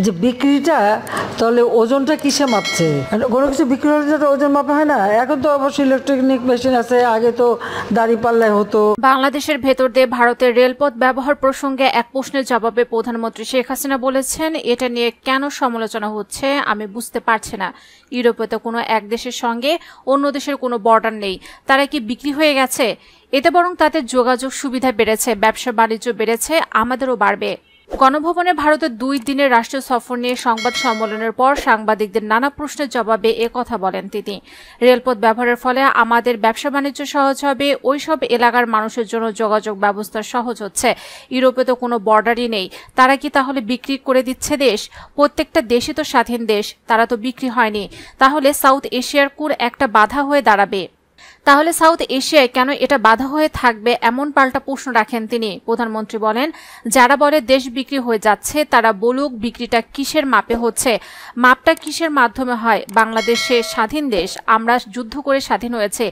যে বিক্রিটা তাহলে ওজনটা কিসে মাপছে? কোনো কিছু বিক্রি হলে তো ওজন মাপা হয় না। এখন তো অবশ্যই ইলেকট্রনিক মেশিন আছে, আগে তো দাঁড়িপাল্লায় হতো। বাংলাদেশের ভেতর দিয়ে ভারতের রেলপথ ব্যবহার প্রসঙ্গে এক প্রশ্নের জবাবে প্রধানমন্ত্রী শেখ হাসিনা বলেছেন, এটা নিয়ে কেন সমালোচনা হচ্ছে আমি বুঝতে পারছি না। ইউরোপে তো কোনো এক দেশের সঙ্গে অন্য দেশের কোনো বর্ডার নেই, তারা কি বিক্রি হয়ে গেছে? এতে বরং তাদের যোগাযোগ সুবিধা বেড়েছে, ব্যবসা বাণিজ্য বেড়েছে, আমাদেরও বাড়বে। গণভবনে ভারতের 2 দিনের রাষ্ট্রীয় সফর নিয়ে সংবাদ সম্মেলনের পর সাংবাদিকদের নানা প্রশ্নের জবাবে একথা বলেন তিনি। রেলপথ ব্যবহারের ফলে আমাদের ব্যবসা বাণিজ্য সহজ হবে, ওইসব এলাকার মানুষের জন্য যোগাযোগ ব্যবস্থা সহজ হচ্ছে। ইউরোপে তো কোনো বর্ডারই নেই, তারা কি তাহলে বিক্রি করে দিচ্ছে দেশ? প্রত্যেকটা দেশই তো স্বাধীন দেশ, তারা তো বিক্রি হয়নি। তাহলে সাউথ এশিয়ার কুর একটা বাধা হয়ে দাঁড়াবে। তাহলে সাউথ এশিয়ায় কেন এটা বাধা হয়ে থাকবে, এমন পাল্টা প্রশ্ন রাখেন তিনি। প্রধানমন্ত্রী বলেন, যারা বলে দেশ বিক্রি হয়ে যাচ্ছে তারা বলুক বিক্রিটা কিসের মাপে হচ্ছে, মাপটা কিসের মাধ্যমে হয়। বাংলাদেশে স্বাধীন দেশ, আমরা যুদ্ধ করে স্বাধীন হয়েছে।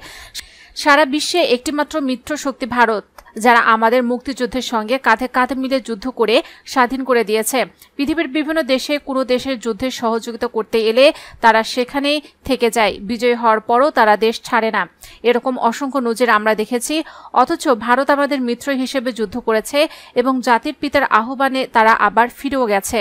সারা বিশ্বে একটিমাত্র মিত্র শক্তি ভারত, যারা আমাদের মুক্তিযুদ্ধের সঙ্গে কাঁধে কাঁধ মিলে যুদ্ধ করে স্বাধীন করে দিয়েছে। পৃথিবীর বিভিন্ন দেশে কোনো দেশের যুদ্ধে সহযোগিতা করতে এলে তারা সেখানেই থেকে যায়, বিজয়ী হওয়ার পরও তারা দেশ ছাড়ে না। এরকম অসংখ্য নজির আমরা দেখেছি। অথচ ভারত আমাদের মিত্র হিসেবে যুদ্ধ করেছে এবং জাতির পিতার আহ্বানে তারা আবার ফিরেও গেছে।